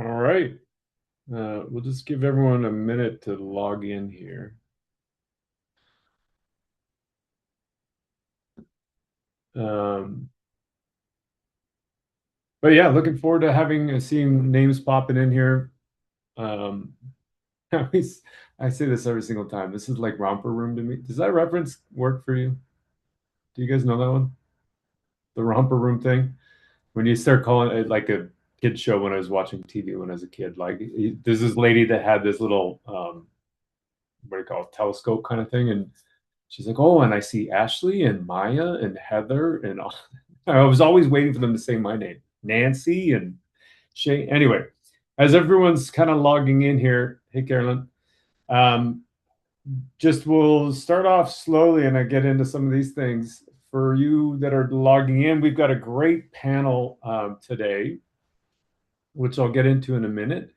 All right. We'll just give everyone a minute to log in here. Um, but yeah, looking forward to seeing names popping in here. Um, I say this every single time. This is like romper room to me. Does that reference work for you? Do you guys know that one? The romper room thing? When you start calling it like a kid show when I was watching TV when I was a kid. Like there's this lady that had this little what do you call it, telescope kind of thing, and she's like, "Oh, and I see Ashley and Maya and Heather and all." I was always waiting for them to say my name, Nancy and Shay. Anyway, as everyone's kind of logging in here, hey Carolyn, um, just we'll start off slowly, and I get into some of these things. For you that are logging in, we've got a great panel today, which I'll get into in a minute.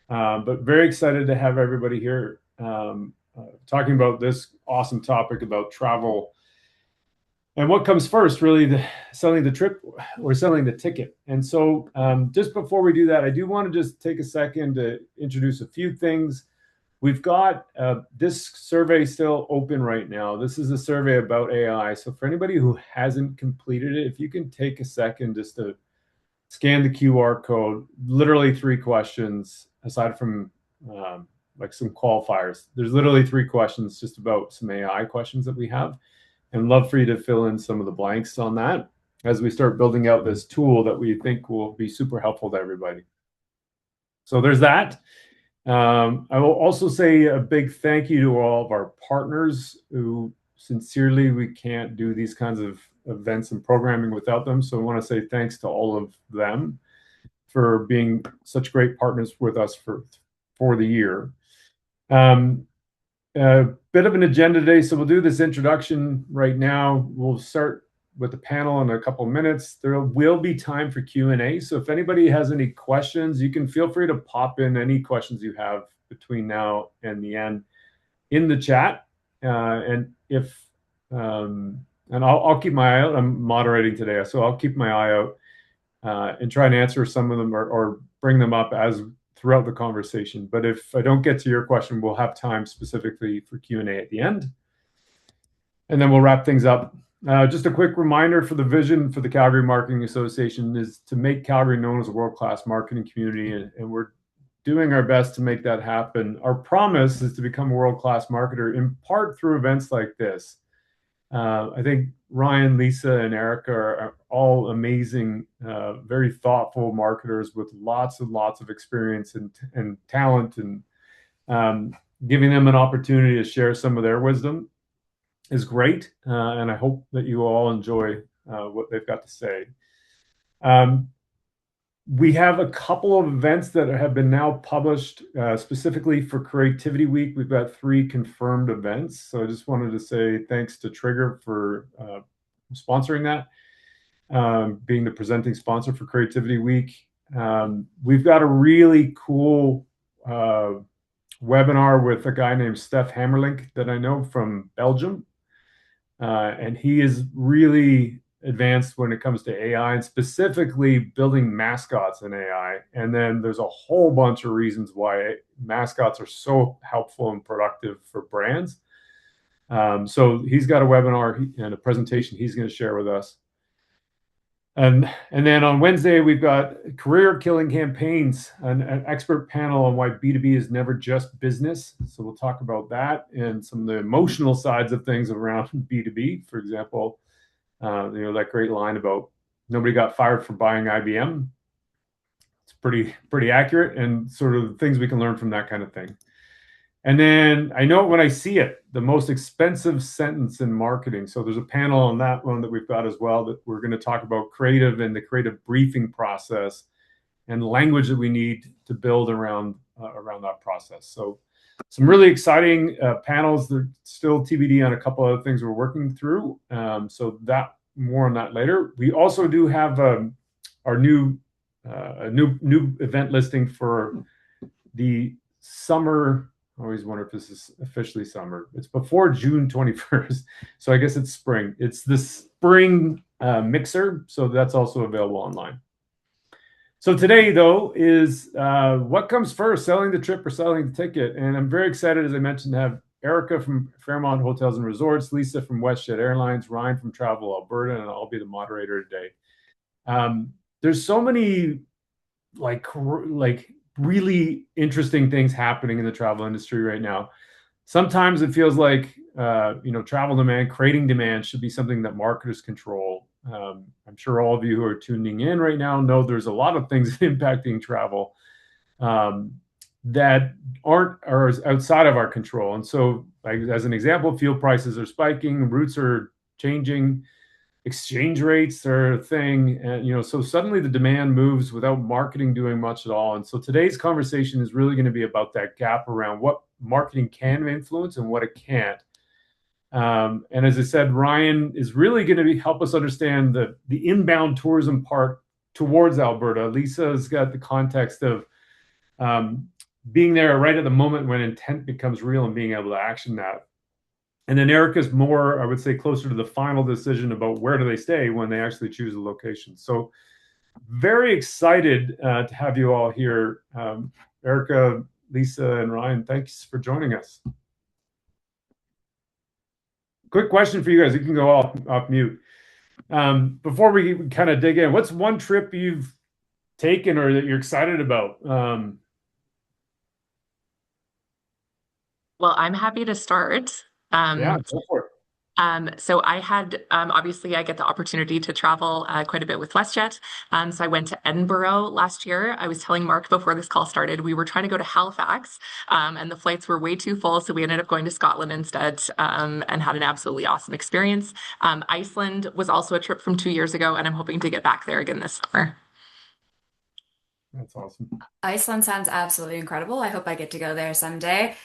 But very excited to have everybody here talking about this awesome topic about travel and what comes first, really, selling the trip or selling the ticket. And so, just before we do that, I do want to just take a second to introduce a few things. We've got this survey still open right now. This is a survey about AI. So, for anybody who hasn't completed it, if you can take a second just to scan the QR code, literally three questions, aside from like some qualifiers. There's literally three questions just about some AI questions that we have. And love for you to fill in some of the blanks on that as we start building out this tool that we think will be super helpful to everybody. So there's that. I will also say a big thank you to all of our partners who sincerely, we can't do these kinds of events and programming without them. So I want to say thanks to all of them for being such great partners with us for the year. A bit of an agenda today, so we'll do this introduction right now. We'll start with the panel in a couple of minutes. There will be time for Q&A, so if anybody has any questions, you can feel free to pop in any questions you have between now and the end in the chat. And I'll keep my eye out. I'm moderating today, so I'll keep my eye out and try and answer some of them or bring them up as throughout the conversation. But if I don't get to your question, we'll have time specifically for Q&A at the end. And then we'll wrap things up. Just a quick reminder for the vision for the Calgary Marketing Association is to make Calgary known as a world-class marketing community, and we're doing our best to make that happen. Our promise is to become a world-class marketer in part through events like this. I think Ryan, Lisa, and Erika are all amazing, very thoughtful marketers with lots and lots of experience and talent, and giving them an opportunity to share some of their wisdom is great. And I hope that you all enjoy what they've got to say. We have a couple of events that have been now published specifically for Creativity Week. We've got 3 confirmed events. So I just wanted to say thanks to Trigger for sponsoring that, being the presenting sponsor for Creativity Week. We've got a really cool webinar with a guy named Steph Hammerlink that I know from Belgium. And he is really advanced when it comes to AI and specifically building mascots in AI. And then there's a whole bunch of reasons why mascots are so helpful and productive for brands. So he's got a webinar and a presentation he's going to share with us. And then on Wednesday, we've got Career Killing Campaigns, an expert panel on why B2B is never just business. So we'll talk about that and some of the emotional sides of things around B2B. For example, that great line about nobody got fired for buying IBM. It's pretty accurate, and sort of things we can learn from that kind of thing. And then I know it when I see it, the most expensive sentence in marketing. So there's a panel on that one that we've got as well, that we're going to talk about creative and the creative briefing process and language that we need to build around that process. So some really exciting panels. They're still TBD on a couple other things we're working through. So that more on that later. We also do have our new event listing for the summer. I always wonder if this is officially summer. It's before June 21st. So I guess it's spring. It's the spring mixer. So that's also available online. So today, though, is what comes first, selling the trip or selling the ticket? And I'm very excited, as I mentioned, to have Erika from Fairmont Hotels and Resorts, Lisa from WestJet Airlines, Ryan from Travel Alberta, and I'll be the moderator today. There's so many like really interesting things happening in the travel industry right now. Sometimes it feels like travel demand, creating demand should be something that marketers control. I'm sure all of you who are tuning in right now know there's a lot of things impacting travel um, that aren't or is outside of our control. And so, like as an example, fuel prices are spiking, routes are changing, exchange rates are a thing, and so suddenly the demand moves without marketing doing much at all. And so today's conversation is really going to be about that gap around what marketing can influence and what it can't. And as I said, Ryan is really going to help us understand the inbound tourism part towards Alberta. Lisa's got the context of um, being there right at the moment when intent becomes real and being able to action that. And then Erika's more, I would say, closer to the final decision about where do they stay when they actually choose a location. So very excited to have you all here. Erika, Lisa, and Ryan, thanks for joining us. Quick question for you guys. You can go off mute. Before we kind of dig in, what's one trip you've taken or that you're excited about? Well, I'm happy to start. Yeah, Um, go for it. so I had obviously I get the opportunity to travel quite a bit with WestJet. So I went to Edinburgh last year. I was telling Mark before this call started, we were trying to go to Halifax, and the flights were way too full, so we ended up going to Scotland instead, and had an absolutely awesome experience. Iceland was also a trip from 2 years ago, and I'm hoping to get back there again this summer. That's awesome. Iceland sounds absolutely incredible. I hope I get to go there someday.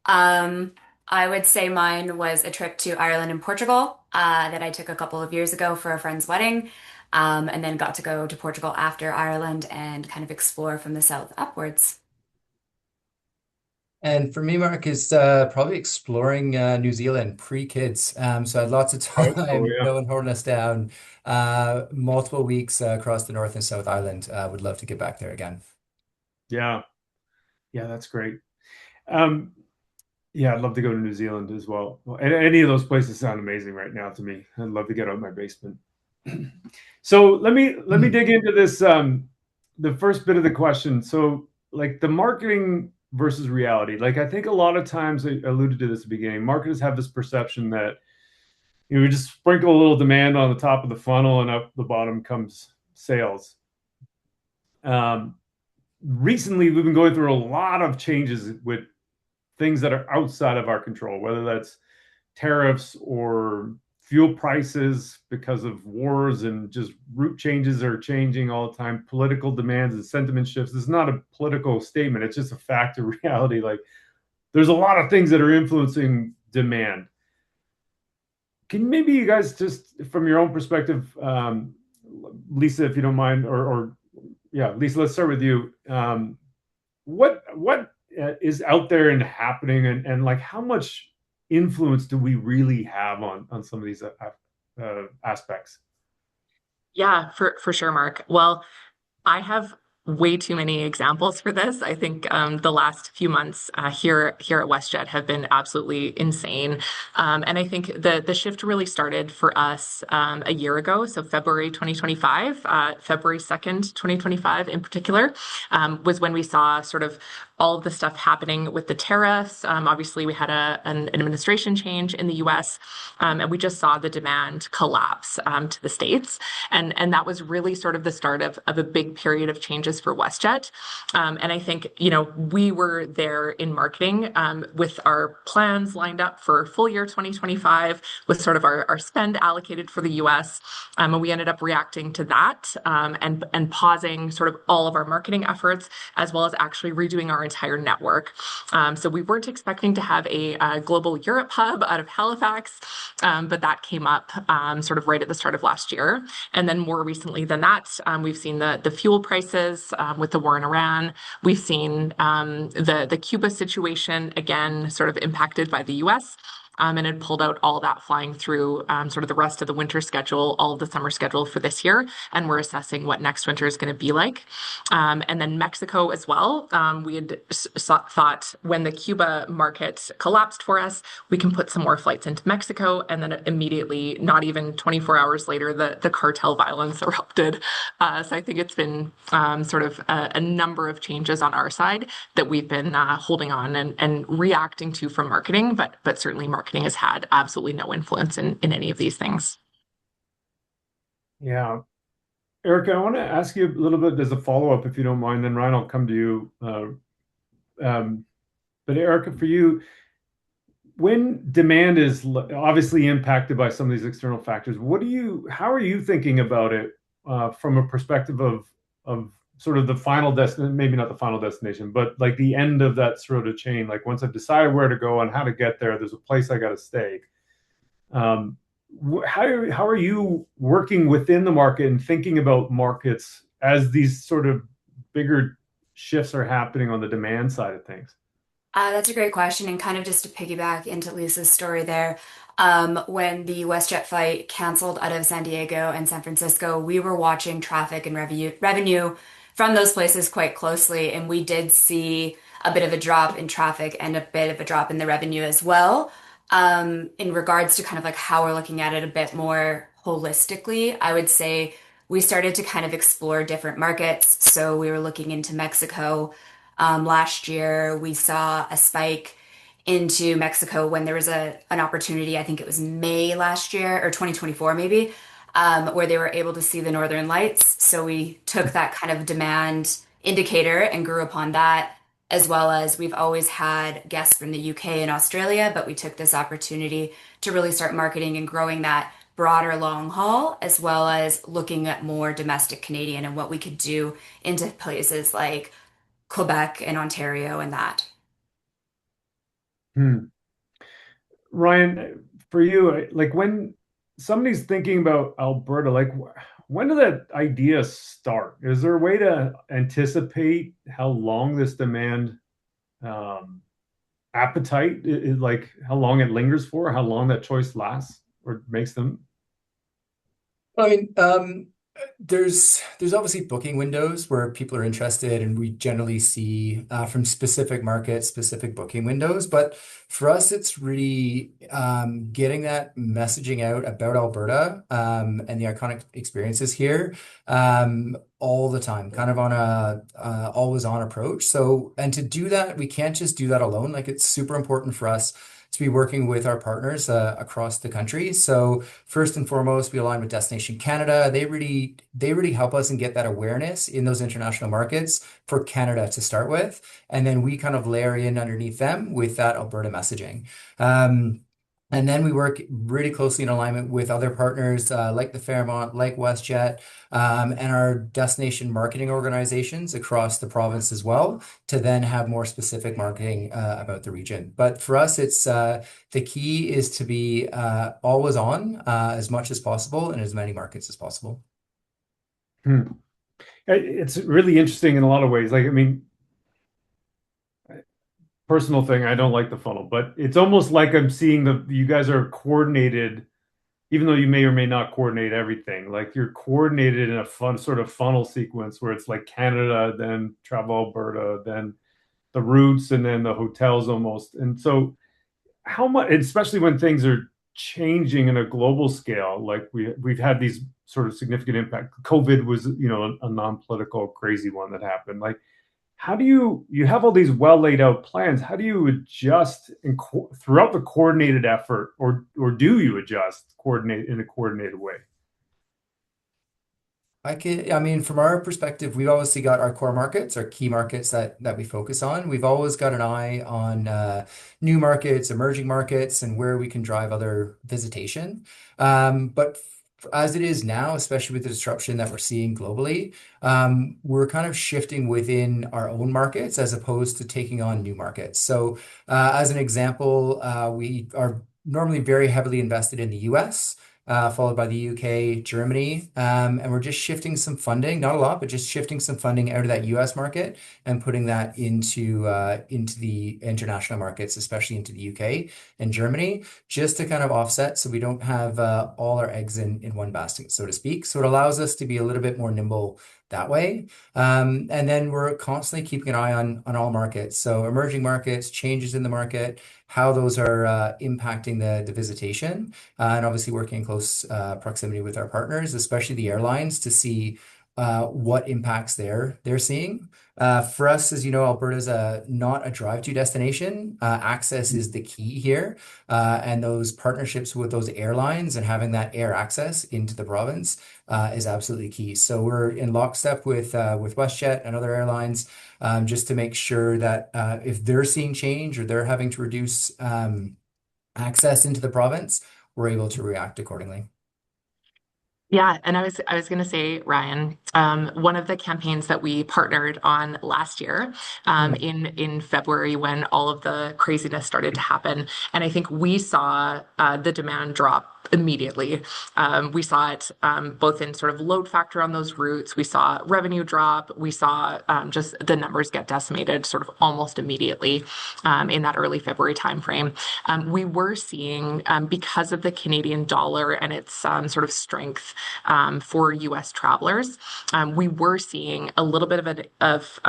Um, I would say mine was a trip to Ireland and Portugal that I took a couple of years ago for a friend's wedding, and then got to go to Portugal after Ireland and kind of explore from the south upwards. And for me, Mark, is probably exploring New Zealand pre-kids. So I had lots of Oh, oh time, yeah, no one holding us down. Multiple weeks across the North and South Island. Would love to get back there again. yeah, yeah. That's great. Um, Yeah, I'd love to go to New Zealand as well. And any of those places sound amazing right now to me. I'd love to get out of my basement. So let me Hmm. dig into this the first bit of the question. So like the marketing versus reality. Like I think a lot of times I alluded to this at the beginning, marketers have this perception that we just sprinkle a little demand on the top of the funnel and up the bottom comes sales. Um, Recently we've been going through a lot of changes with things that are outside of our control, whether that's tariffs or fuel prices because of wars and just route changes are changing all the time, political demands and sentiment shifts. This is not a political statement, it's just a fact of reality. Like there's a lot of things that are influencing demand. Can maybe you guys just from your own perspective, Lisa, if you don't mind, or yeah, Lisa, let's start with you. What is out there and happening, and like how much influence do we really have on some of these aspects? Yeah, for sure, Mark. Well, I have way too many examples for this. I think the last few months here at WestJet have been absolutely insane, and I think the shift really started for us a year ago. So February 2025, February 2nd, 2025 in particular, was when we saw sort of all of the stuff happening with the tariffs. Obviously, we had an administration change in the U.S., and we just saw the demand collapse to the states, and that was really sort of the start of a big period of changes for WestJet. And I think we were there in marketing with our plans lined up for full year 2025, with sort of our spend allocated for the U.S. And we ended up reacting to that and pausing sort of all of our marketing efforts, as well as actually redoing our entire network. So we weren't expecting to have a global Europe hub out of Halifax, but that came up sort of right at the start of last year. And then more recently than that, we've seen the fuel prices with the war in Iran. We've seen the Cuba situation again, sort of impacted by the U.S. and had pulled out all that flying through sort of the rest of the winter schedule, all of the summer schedule for this year, and we're assessing what next winter is going to be like. And then Mexico as well. We had thought when the Cuba market collapsed for us, we can put some more flights into Mexico. And then immediately, not even 24 hours later, the cartel violence erupted. So I think it's been sort of a number of changes on our side that we've been holding on and reacting to from marketing, but certainly marketing has had absolutely no influence in any of these things. Yeah. Erika, I want to ask you a little bit as a follow-up, if you don't mind, then Ryan, I'll come to you. Um, but Erika, for you, when demand is obviously impacted by some of these external factors, how are you thinking about it from a perspective of sort of the final destination, maybe not the final destination, but like the end of that sort of chain. Like once I've decided where to go and how to get there, there's a place I got to stay. Um, how are you working within the market and thinking about markets as these sort of bigger shifts are happening on the demand side of things? That's a great question, and kind of just to piggyback into Lisa's story there. When the WestJet flight canceled out of San Diego and San Francisco, we were watching traffic and revenue from those places quite closely, and we did see a bit of a drop in traffic and a bit of a drop in the revenue as well. In regards to kind of like how we're looking at it a bit more holistically, I would say we started to kind of explore different markets. So we were looking into Mexico. Last year, we saw a spike into Mexico when there was an opportunity, I think it was May last year or 2024 maybe, where they were able to see the Northern Lights. So we took that kind of demand indicator and grew upon that, as well as we've always had guests from the UK and Australia, but we took this opportunity to really start marketing and growing that broader long haul, as well as looking at more domestic Canadian and what we could do into places like Quebec and Ontario and that. Hmm. Ryan, for you, like when somebody's thinking about Alberta, like when did that idea start? Is there a way to anticipate how long this demand um, appetite is, like how long it lingers for, how long that choice lasts or makes them? I mean, there's obviously booking windows where people are interested, and we generally see from specific markets, specific booking windows. But for us, it's really getting that messaging out about Alberta and the iconic experiences here all the time, kind of on a always on approach. So, and to do that, we can't just do that alone. Like it's super important for us to be working with our partners across the country. So first and foremost, we align with Destination Canada. They really help us and get that awareness in those international markets for Canada to start with, and then we kind of layer in underneath them with that Alberta messaging. Um, and then we work really closely in alignment with other partners like the Fairmont, like WestJet, and our destination marketing organizations across the province as well to then have more specific marketing about the region. But for us, it's the key is to be always on as much as possible in as many markets as possible. Hmm. It's really interesting in a lot of ways. Like, I mean, personal thing, I don't like the funnel, but it's almost like I'm seeing you guys are coordinated, even though you may or may not coordinate everything. Like you're coordinated in a fun sort of funnel sequence where it's like Canada, then Travel Alberta, then the routes, and then the hotels almost. And so how much, especially when things are changing in a global scale, like we've had these sort of significant impact. COVID was, a non-political crazy one that happened. Like, how do you have all these well laid out plans? How do you adjust throughout the coordinated effort, or do you adjust coordinate in a coordinated way? I mean, from our perspective, we've obviously got our core markets, our key markets that we focus on. We've always got an eye on new markets, emerging markets, and where we can drive other visitation. But as it is now, especially with the disruption that we're seeing globally, we're kind of shifting within our own markets as opposed to taking on new markets. So, as an example, we are normally very heavily invested in the US. followed by the UK, Germany. And we're just shifting some funding, not a lot, but just shifting some funding out of that US market and putting that into the international markets, especially into the UK and Germany, just to kind of offset so we don't have all our eggs in one basket, so to speak. So it allows us to be a little bit more nimble that way. And then we're constantly keeping an eye on all markets. So emerging markets, changes in the market, how those are impacting the visitation, and obviously working in close proximity with our partners, especially the airlines, to see what impacts they're seeing. For us, as you know, Alberta's not a drive-to destination. Access is the key here, and those partnerships with those airlines and having that air access into the province is absolutely key. So we're in lockstep with WestJet and other airlines, just to make sure that if they're seeing change or they're having to reduce access into the province, we're able to react accordingly. Yeah, and I was going to say, Ryan, one of the campaigns that we partnered on last year, in February when all of the craziness started to happen, and I think we saw the demand drop immediately. We saw it both in sort of load factor on those routes. We saw revenue drop. We saw just the numbers get decimated sort of almost immediately in that early February timeframe. We were seeing, because of the Canadian dollar and its sort of strength for US travelers, we were seeing a little bit of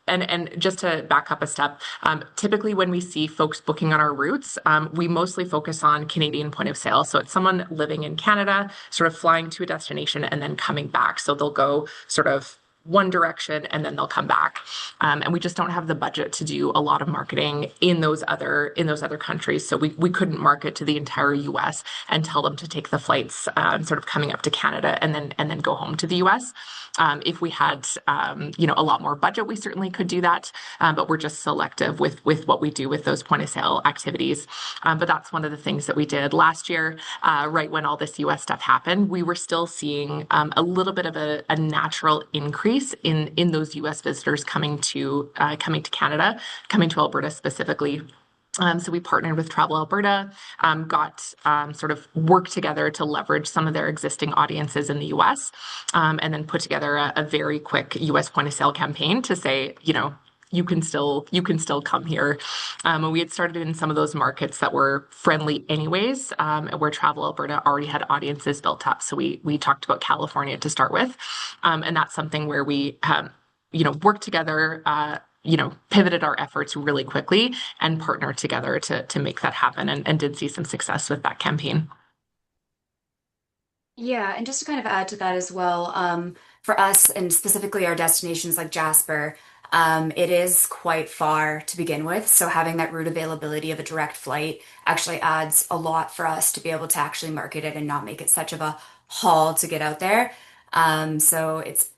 and just to back up a step, typically when we see folks booking on our routes, we mostly focus on Canadian point of sale. So it's someone living in Canada, sort of flying to a destination and then coming back. So they'll go sort of one direction and then they'll come back. And we just don't have the budget to do a lot of marketing in those other countries. So we couldn't market to the entire US and tell them to take the flights sort of coming up to Canada and then go home to the US. If we had a lot more budget, we certainly could do that. But we're just selective with what we do with those point of sale activities. But that's one of the things that we did last year, right when all this US stuff happened. We were still seeing a little bit of a natural increase in those US visitors coming to Canada, coming to Alberta specifically. So we partnered with Travel Alberta, got sort of worked together to leverage some of their existing audiences in the US, and then put together a very quick US point of sale campaign to say, you can still come here. And we had started in some of those markets that were friendly anyways, where Travel Alberta already had audiences built up. So we talked about California to start with, and that's something where we worked together. Pivoted our efforts really quickly and partnered together to make that happen, and did see some success with that campaign. Yeah, and just to kind of add to that as well, for us and specifically our destinations like Jasper, it is quite far to begin with. So having that route availability of a direct flight actually adds a lot for us to be able to actually market it and not make it such of a haul to get out there. So it's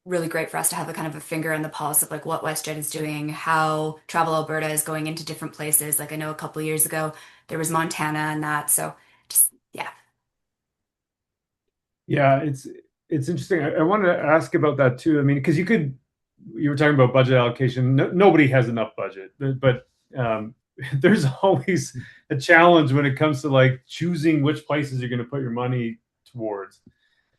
really great for us to have a kind of a finger on the pulse of like what WestJet is doing, how Travel Alberta is going into different places. Like I know a couple of years ago there was Montana and that. So just yeah. Yeah, it's interesting. I wanted to ask about that too. I mean, because you were talking about budget allocation. No, nobody has enough budget, but there's always a challenge when it comes to like choosing which places you're going to put your money towards.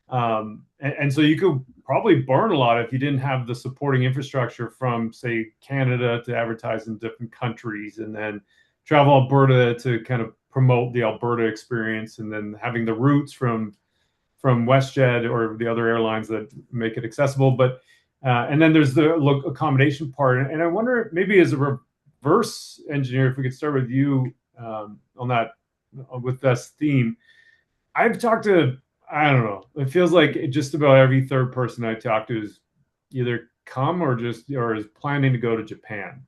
And so you could probably burn a lot if you didn't have the supporting infrastructure from, say, Canada to advertise in different countries, and then Travel Alberta to kind of promote the Alberta experience, and then having the routes from WestJet or the other airlines that make it accessible. But and then there's the accommodation part, and I wonder maybe as a reverse engineer, if we could start with you on that with this theme. I've talked to, I don't know, it feels like just about every third person I talk to is either come or is planning to go to Japan.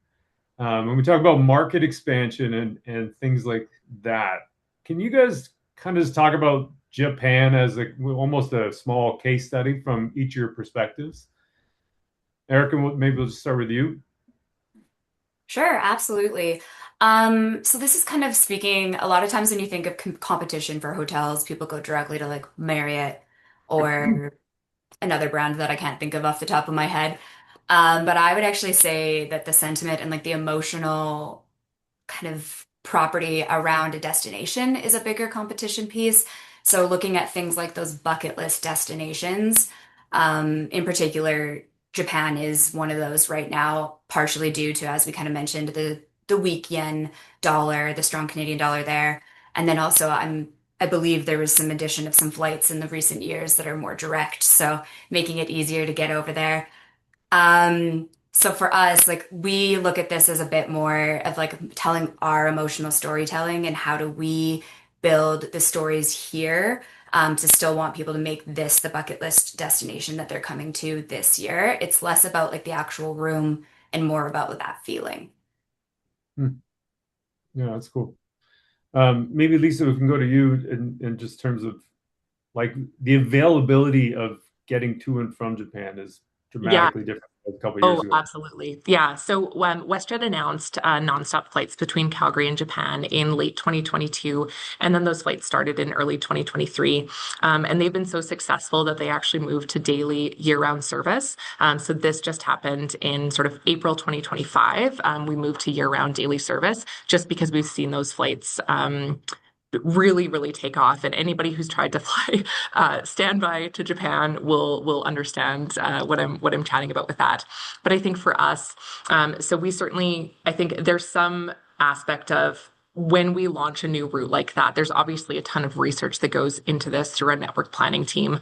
When we talk about market expansion and things like that, can you guys kind of just talk about Japan as almost a small case study from each of your perspectives? Erica, maybe we'll just start with you. Sure, absolutely. So this is kind of speaking a lot of times when you think of competition for hotels, people go directly to like Marriott or another brand that I can't think of off the top of my head. But I would actually say that the sentiment and like the emotional kind of property around a destination is a bigger competition piece. So looking at things like those bucket list destinations, in particular, Japan is one of those right now, partially due to, as we kind of mentioned, the weak yen dollar, the strong Canadian dollar there. And then also I believe there was some addition of some flights in the recent years that are more direct, so making it easier to get over there. So for us, like we look at this as a bit more of like telling our emotional storytelling and how do we build the stories here, to still want people to make this the bucket list destination that they're coming to this year. It's less about like the actual room and more about that feeling. Hmm. Yeah, that's cool. Maybe Lisa, we can go to you in just terms of like the availability of getting to and from Japan is Yeah. dramatically different than a couple of years Oh, ago. absolutely. Yeah. So when WestJet announced nonstop flights between Calgary and Japan in late 2022, and then those flights started in early 2023. And they've been so successful that they actually moved to daily year-round service. So this just happened in sort of April 2025. We moved to year-round daily service just because we've seen those flights really, really take off. And anybody who's tried to fly standby to Japan will understand what I'm chatting about with that. But I think for us, so we certainly, I think there's some aspect of when we launch a new route like that, there's obviously a ton of research that goes into this through our network planning team.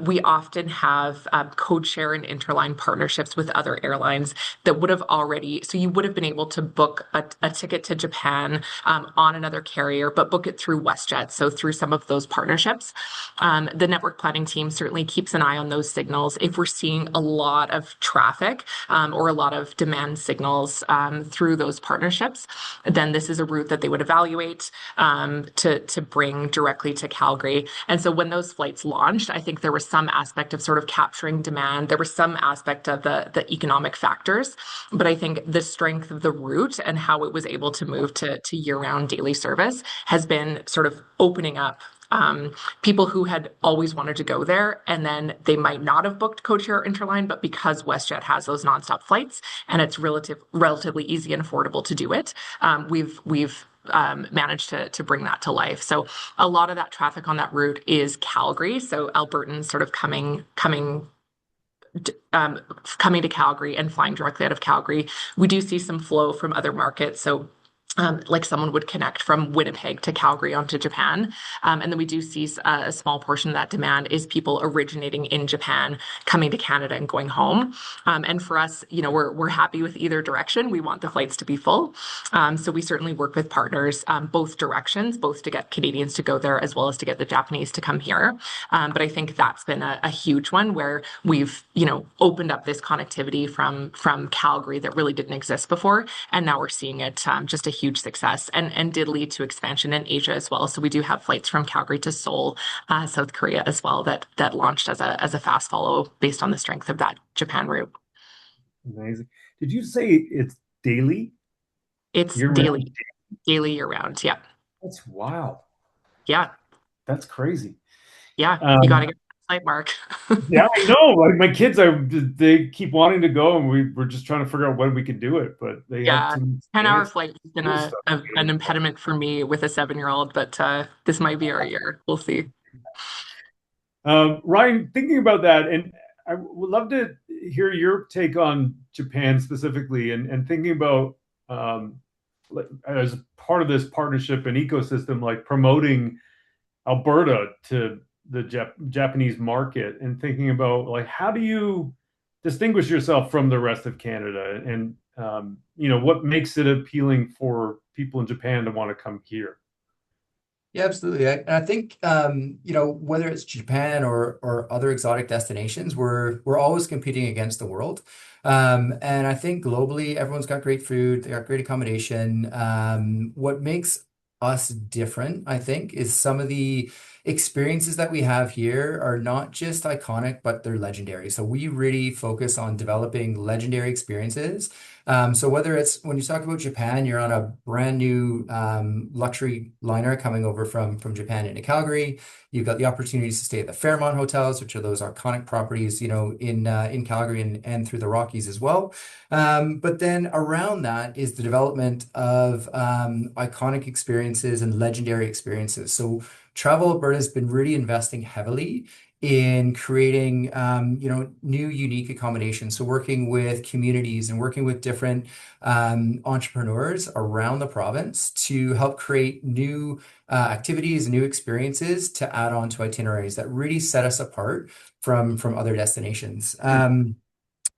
We often have code share and interline partnerships with other airlines that would have already, so you would have been able to book a ticket to Japan on another carrier, but book it through WestJet. So through some of those partnerships, the network planning team certainly keeps an eye on those signals. If we're seeing a lot of traffic or a lot of demand signals through those partnerships, then this is a route that they would evaluate to bring directly to Calgary. And so when those flights launched, I think there was some aspect of sort of capturing demand. There was some aspect of the economic factors, but I think the strength of the route and how it was able to move to year-round daily service has been sort of opening up people who had always wanted to go there, and then they might not have booked codeshare or interline, but because WestJet has those nonstop flights and it's relatively easy and affordable to do it, we've managed to bring that to life. So a lot of that traffic on that route is Calgary, so Albertans sort of um, coming to Calgary and flying directly out of Calgary. We do see some flow from other markets. So like someone would connect from Winnipeg to Calgary onto Japan. And then we do see a small portion of that demand is people originating in Japan, coming to Canada and going home. And for us, we're happy with either direction. We want the flights to be full. So we certainly work with partners, both directions, both to get Canadians to go there as well as to get the Japanese to come here. But I think that's been a huge one where we've, opened up this connectivity from Calgary that really didn't exist before. And now we're seeing it just a huge success and did lead to expansion in Asia as well. So we do have flights from Calgary to Seoul, South Korea as well that launched as a fast follow based on the strength of that Japan route. Amazing. Did you say it's daily? It's Year round? daily year round. Yeah. That's wild. Yeah. That's crazy. Yeah. You got to Um, get that flight, Mark. yeah, I know. Like my kids are, they keep wanting to go, and we're just trying to figure out when we can do it. But they have Yeah. some 10-hour fancy flight has been cool stuff. an impediment for me with a 7-year-old, but this might be our year. We'll see. Ryan, thinking about that, and I would love to hear your take on Japan specifically, and thinking about as part of this partnership and ecosystem, like promoting Alberta to the Japanese market, and thinking about like how do you distinguish yourself from the rest of Canada, and what makes it appealing for people in Japan to want to come here. Yeah, absolutely. I think whether it's Japan or other exotic destinations, we're always competing against the world. And I think globally, everyone's got great food, they got great accommodation. What makes us different, I think, is some of the experiences that we have here are not just iconic, but they're legendary. So we really focus on developing legendary experiences. So whether it's when you talk about Japan, you're on a brand new luxury liner coming over from Japan into Calgary. You've got the opportunities to stay at the Fairmont hotels, which are those iconic properties, in Calgary and through the Rockies as well. But then around that is the development of iconic experiences and legendary experiences. So Travel Alberta has been really investing heavily in creating, new unique accommodations. So working with communities and working with different entrepreneurs around the province to help create new activities and new experiences to add on to itineraries that really set us apart from other destinations.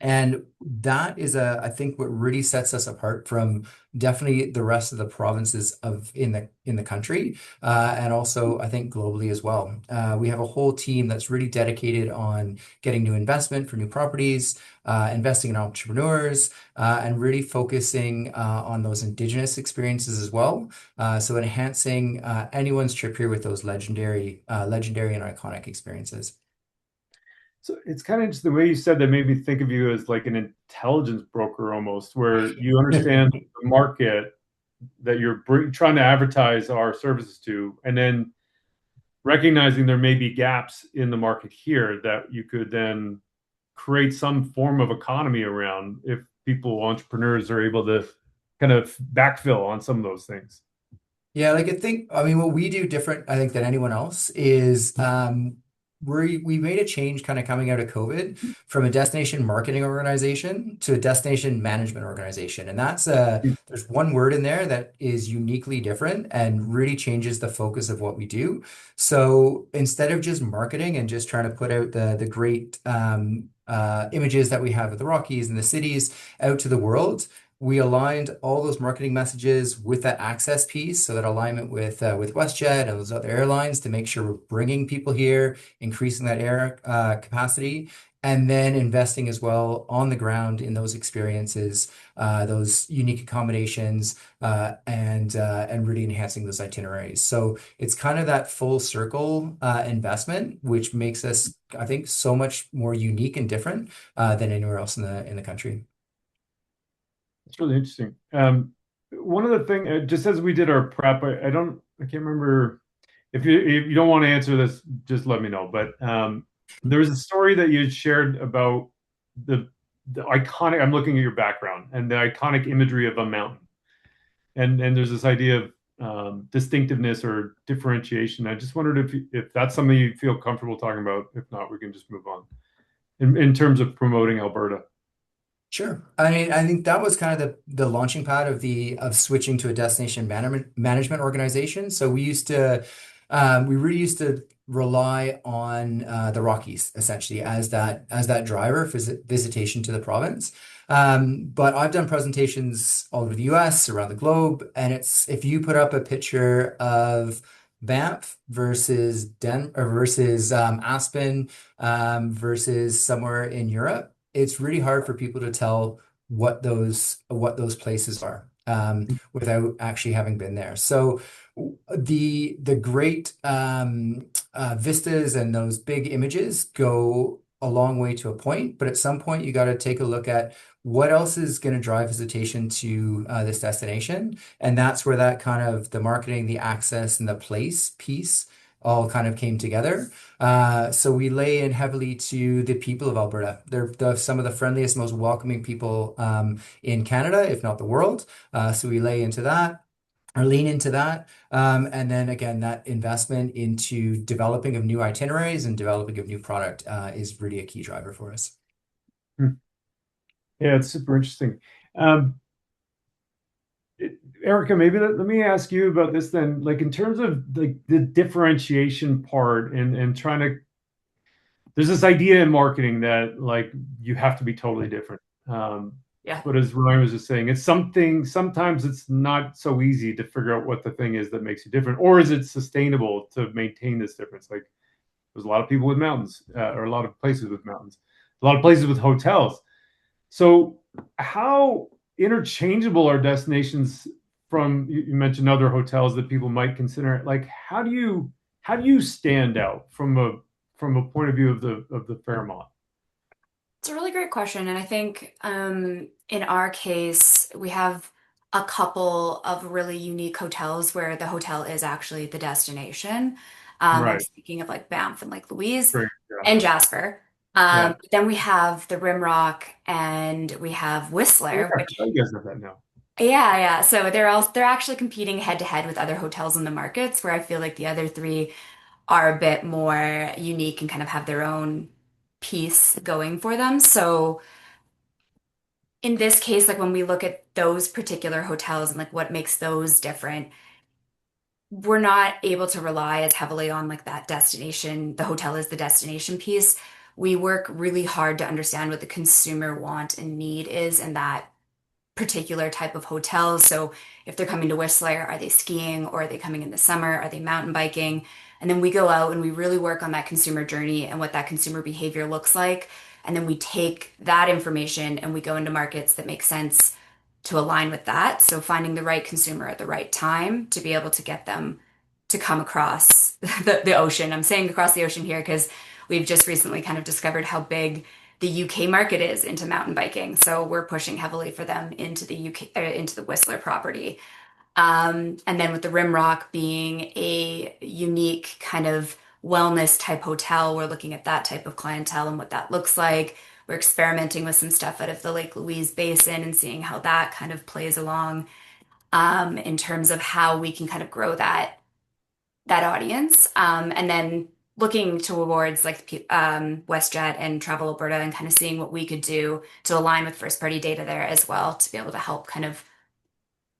And that is I think what really sets us apart from definitely the rest of the provinces of in the country, and also I think globally as well. We have a whole team that's really dedicated on getting new investment for new properties, investing in entrepreneurs, and really focusing on those Indigenous experiences as well. So enhancing anyone's trip here with those legendary and iconic experiences. So it's kind of interesting the way you said that made me think of you as like an intelligence broker almost, where you understand the market that you're trying to advertise our services to, and then recognizing there may be gaps in the market here that you could then create some form of economy around if people, entrepreneurs, are able to kind of backfill on some of those things. Yeah, like I mean, what we do different, I think, than anyone else is we made a change kind of coming out of COVID from a destination marketing organization to a destination management organization. And there's one word in there that is uniquely different and really changes the focus of what we do. So instead of just marketing and just trying to put out the great images that we have of the Rockies and the cities out to the world, we aligned all those marketing messages with that access piece, so that alignment with WestJet and those other airlines to make sure we're bringing people here, increasing that air capacity, and then investing as well on the ground in those experiences, those unique accommodations, and really enhancing those itineraries. So it's kind of that full circle investment, which makes us, I think, so much more unique and different than anywhere else in the country. It's really interesting. One of the things, just as we did our prep, I can't remember if you don't want to answer this, just let me know. But there was a story that you had shared about the the iconic. I'm looking at your background and the iconic imagery of a mountain, and there's this idea of distinctiveness or differentiation. I just wondered if that's something you feel comfortable talking about. If not, we can just move on in terms of promoting Alberta. Sure. I mean, I think that was kind of the launching pad of switching to a destination management organization. So we really used to rely on the Rockies essentially as that driver for visitation to the province. But I've done presentations all over the U.S., around the globe, and it's if you put up a picture of Banff versus Aspen versus somewhere in Europe, it's really hard for people to tell what those places are without actually having been there. So the great vistas and those big images go a long way to a point, but at some point you got to take a look at what else is going to drive visitation to this destination, and that's where that kind of the marketing, the access, and the place piece all kind of came together. So we lay in heavily to the people of Alberta. They're some of the friendliest, most welcoming people in Canada, if not the world. So we lay into that or lean into that. And then again, that investment into developing of new itineraries and developing of new product is really a key driver for us. Hmm. Yeah, it's super interesting. Um, Erica, maybe let me ask you about this then. Like in terms of like the differentiation part and trying to, there's this idea in marketing that like you have to be totally different. Yeah. But as Ryan was just saying, it's something, sometimes it's not so easy to figure out what the thing is that makes you different, or is it sustainable to maintain this difference? Like there's a lot of people with mountains, or a lot of places with mountains, a lot of places with hotels. So, how interchangeable are destinations from you mentioned other hotels that people might consider? Like, how do you stand out from a point of view of the Fairmont? It's a really great question. And I think in our case, we have a couple of really unique hotels where the hotel is actually the destination. I'm Right. speaking of like Banff and Lake Louise Great. Yeah. and Jasper. Yeah. Then we have the Rimrock and we have Oh, Whistler, yeah. I which thought you guys have that now. Yeah. So they're actually competing head to head with other hotels in the markets where I feel like the other three are a bit more unique and kind of have their own piece going for them. So in this case, like when we look at those particular hotels and like what makes those different, we're not able to rely as heavily on like that destination. The hotel is the destination piece. We work really hard to understand what the consumer want and need is in that particular type of hotel. So if they're coming to Whistler, are they skiing or are they coming in the summer? Are they mountain biking? And then we go out and we really work on that consumer journey and what that consumer behavior looks like. And then we take that information and we go into markets that make sense to align with that. So finding the right consumer at the right time to be able to get them to come across the ocean. I'm saying across the ocean here because we've just recently kind of discovered how big the UK market is into mountain biking. So we're pushing heavily for them into the UK, into the Whistler property. And then with the Rimrock being a unique kind of wellness type hotel, we're looking at that type of clientele and what that looks like. We're experimenting with some stuff out of the Lake Louise Basin and seeing how that kind of plays along in terms of how we can kind of grow that audience. And then looking towards like WestJet and Travel Alberta and kind of seeing what we could do to align with first party data there as well to be able to help kind of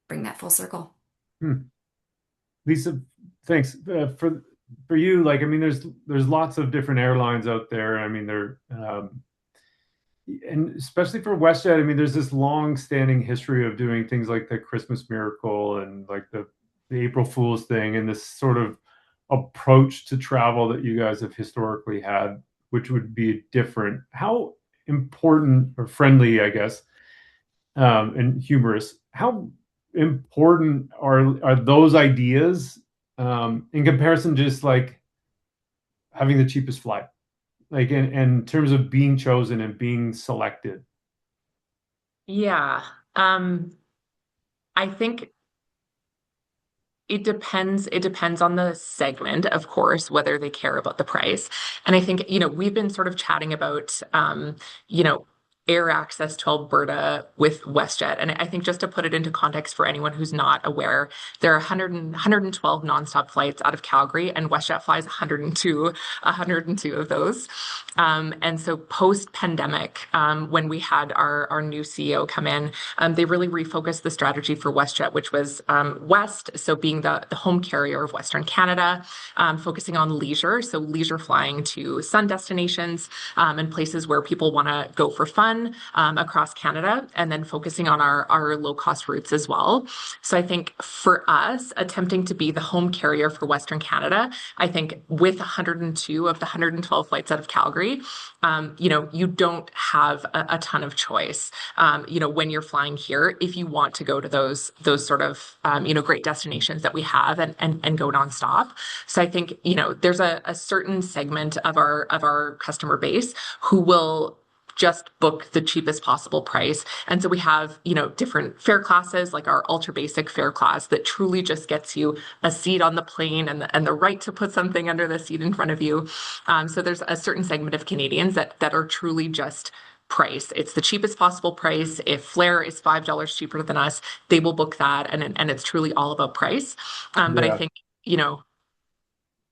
bring that full circle. Hmm. Lisa, thanks for you. Like, I mean, there's lots of different airlines out there. I mean, they're and especially for WestJet, I mean, there's this long-standing history of doing things like the Christmas Miracle and like the April Fool's thing, and this sort of approach to travel that you guys have historically had, which would be different. How important or friendly, I guess, and humorous. How important are those ideas in comparison to just like having the cheapest flight? Like in terms of being chosen and being selected. Yeah. Um, I think it depends on the segment, of course, whether they care about the price. And I think, we've been sort of chatting about, you know, air access to Alberta with WestJet. And I think just to put it into context for anyone who's not aware, there are 112 nonstop flights out of Calgary, and WestJet flies 102 of those. And so post-pandemic, when we had our new CEO come in, they really refocused the strategy for WestJet, which was West, so being the home carrier of Western Canada, focusing on leisure, so leisure flying to sun destinations and places where people want to go for fun across Canada, and then focusing on our low cost routes as well. So I think for us, attempting to be the home carrier for Western Canada, I think with 102 of the 112 flights out of Calgary, you don't have a ton of choice. When you're flying here, if you want to go to those sort of great destinations that we have and go nonstop. So I think there's a certain segment of our customer base who will just book the cheapest possible price. And so we have, different fare classes, like our ultra basic fare class that truly just gets you a seat on the plane and the right to put something under the seat in front of you. So there's a certain segment of Canadians that are truly just price. It's the cheapest possible price. If Flair is $5 cheaper than us, they will book that, and it's truly all about price. But I Yeah. think, you know,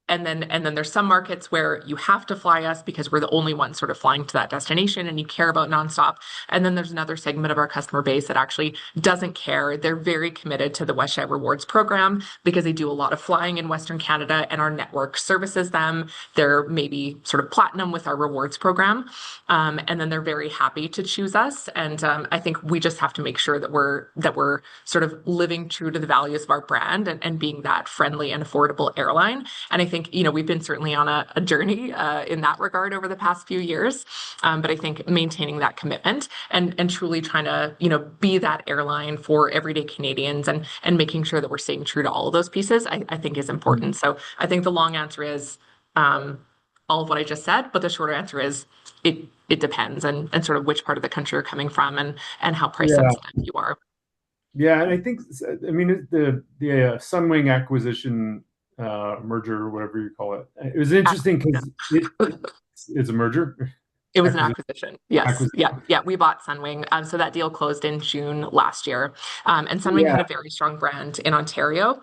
and then there's some markets where you have to fly us because we're the only ones sort of flying to that destination and you care about nonstop. And then there's another segment of our customer base that actually doesn't care. They're very committed to the WestJet Rewards program because they do a lot of flying in Western Canada and our network services them. They're maybe sort of platinum with our rewards program. And then they're very happy to choose us. And I think we just have to make sure that we're sort of living true to the values of our brand and being that friendly and affordable airline. And I think, we've been certainly on a journey in that regard over the past few years. But I think maintaining that commitment and truly trying to, be that airline for everyday Canadians and making sure that we're staying true to all of those pieces, I think is important. So I think the long answer is um, all of what I just said, but the shorter answer is it depends and sort of which part of the country you're coming from and how price Yeah. sensitive you are. Yeah. And I think, I mean, the Sunwing acquisition merger, or whatever you call it, it was interesting because it's a merger. It was an acquisition. acquisition. Yes. Acquisition. Yeah. Yeah. We bought Sunwing. So that deal closed in June last year. And Sunwing Yeah. had a very strong brand in Ontario.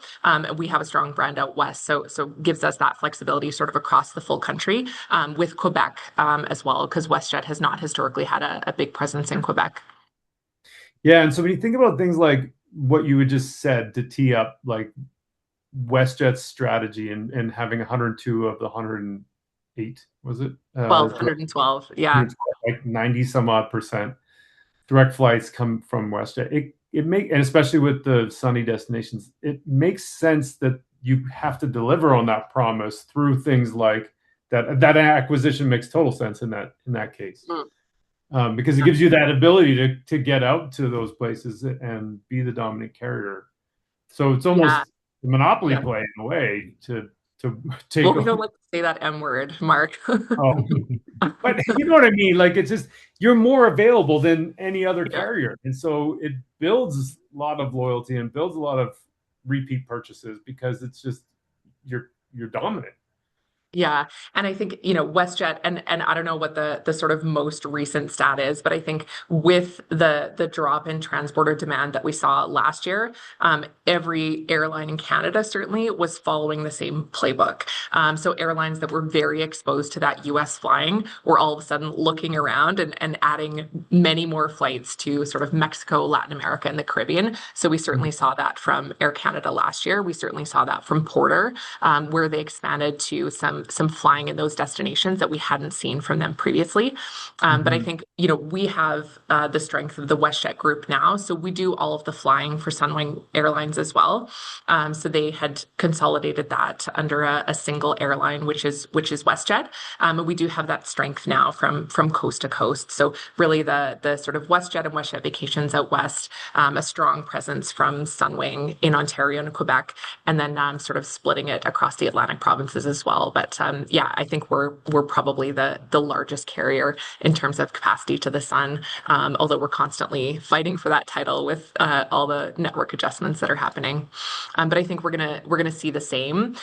We have a strong brand out west. So gives us that flexibility sort of across the full country, with Quebec, as well, because WestJet has not historically had a big presence in Quebec. Yeah. And so when you think about things like what you had just said to tee up like WestJet's strategy and having 102 of the 108, was it? 112. Yeah. Like 90 some odd percent direct flights come from WestJet. And especially with the sunny destinations, it makes sense that you have to deliver on that promise through things like that. That acquisition makes total sense in that case. Mm. Because it gives you that ability to get out to those places and be the dominant carrier. So it's Yeah. almost a monopoly Yeah. play in a way to take Well, we over. don't like to say that M word, Mark. Oh, but you know what I mean? Like it's just you're more available than any other Yeah. carrier. And so it builds a lot of loyalty and builds a lot of repeat purchases because it's just you're dominant. Yeah. And I think, WestJet, and I don't know what the sort of most recent stat is, but I think with the drop in transporter demand that we saw last year, every airline in Canada certainly was following the same playbook. So airlines that were very exposed to that US flying were all of a sudden looking around and adding many more flights to sort of Mexico, Latin America, and the Caribbean. So we certainly saw that from Air Canada last year. We certainly saw that from Porter, where they expanded to some flying in those destinations that we hadn't seen from them previously. But I Mhm. think, we have the strength of the WestJet group now. So we do all of the flying for Sunwing Airlines as well. So they had consolidated that under a single airline, which is WestJet. And we do have that strength now from coast to coast. So really the sort of WestJet and WestJet Vacations out west, a strong presence from Sunwing in Ontario and Quebec, and then sort of splitting it across the Atlantic provinces as well. But yeah, I think we're probably the largest carrier in terms of capacity to the sun, although we're constantly fighting for that title with all the network adjustments that are happening. But I think we're gonna see the same.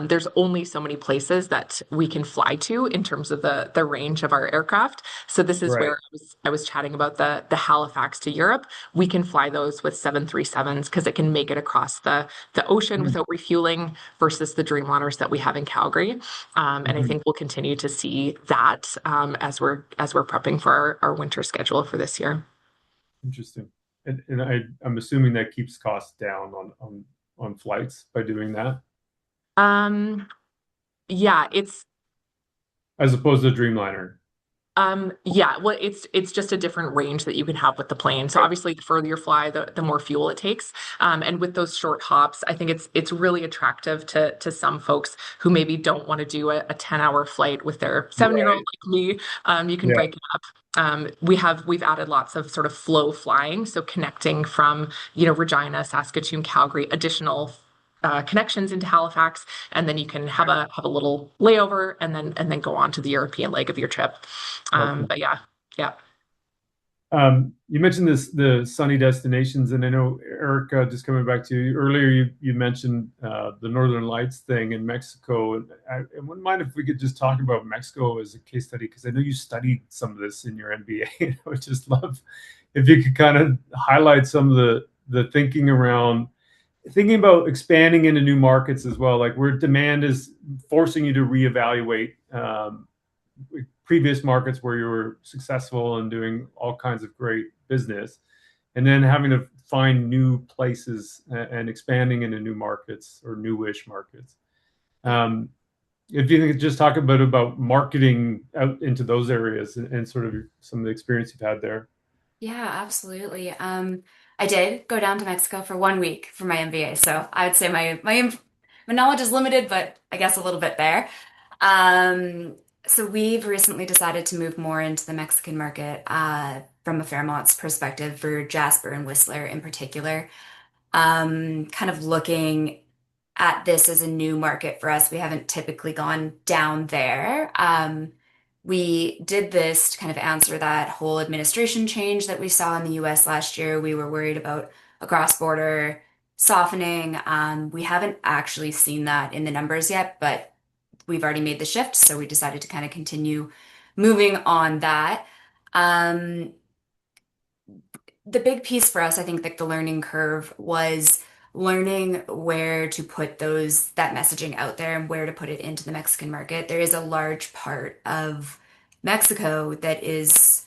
There's only so many places that we can fly to in terms of the range of our aircraft. So this is where Right. I was chatting about the Halifax to Europe. We can fly those with 737s because it can make it across the ocean Mhm. without refueling versus the Dreamliners that we have in Calgary. And I Mhm. think we'll continue to see that, as we're prepping for our winter schedule for this year. Interesting. And I'm assuming that keeps costs down on flights by doing that, Um, yeah, as opposed to Dreamliner. yeah, well, it's just a different range that you can have with the plane. So Okay. obviously, the further you fly, the more fuel it takes. And with those short hops, I think it's really attractive to some folks who maybe don't want to do a 10-hour flight with their 7-year-old Right. like me. You can Yeah. break it up. We've added lots of sort of flow flying, so connecting from Regina, Saskatoon, Calgary, additional connections into Halifax, and then you can have a little layover and then go on to the European leg of your trip. Okay. But yeah, yeah. You mentioned the sunny destinations, and I know Erica, just coming back to you earlier, you mentioned the Northern Lights thing in Mexico. And I wouldn't mind if we could just talk about Mexico as a case study, because I know you studied some of this in your MBA. I would just love if you could kind of highlight some of the thinking around thinking about expanding into new markets as well, like where demand is forcing you to reevaluate previous markets where you were successful and doing all kinds of great business, and then having to find new places and expanding into new markets or newish markets. Um, if you could just talk a bit about marketing out into those areas and sort of some of the experience you've had there. Yeah, absolutely. I did go down to Mexico for 1 week for my MBA, so I would say my knowledge is limited, but I guess a little bit there. So we've recently decided to move more into the Mexican market, from a Fairmont's perspective for Jasper and Whistler in particular. Kind of looking at this as a new market for us. We haven't typically gone down there. We did this to kind of answer that whole administration change that we saw in the US last year. We were worried about a cross-border softening. We haven't actually seen that in the numbers yet, but we've already made the shift, so we decided to kind of continue moving on that, um, the big piece for us, I think, like the learning curve was learning where to put that messaging out there and where to put it into the Mexican market. There is a large part of Mexico that is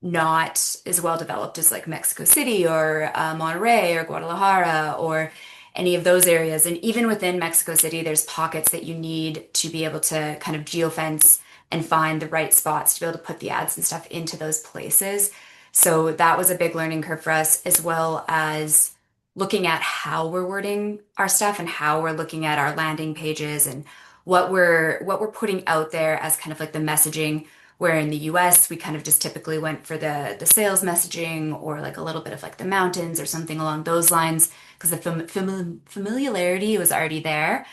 not as well developed as like Mexico City or Monterrey or Guadalajara or any of those areas. And even within Mexico City, there's pockets that you need to be able to kind of geofence and find the right spots to be able to put the ads and stuff into those places. So that was a big learning curve for us, as well as looking at how we're wording our stuff and how we're looking at our landing pages and what we're putting out there as kind of like the messaging, where in the US we kind of just typically went for the sales messaging or like a little bit of like the mountains or something along those lines because the familiarity was already there.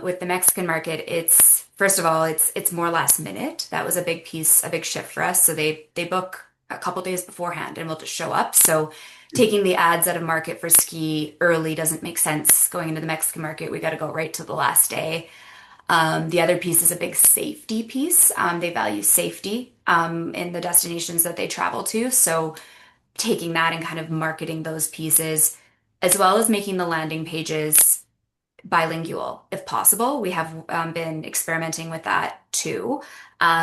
With the Mexican market, it's first of all it's more last minute. That was a big piece, a big shift for us. So they book a couple days beforehand and we'll just show up. So taking the ads out of market for ski early doesn't make sense. Going into the Mexican market, we got to go right to the last day. The other piece is a big safety piece. They value safety in the destinations that they travel to. So taking that and kind of marketing those pieces, as well as making the landing pages bilingual if possible. We have been experimenting with that too.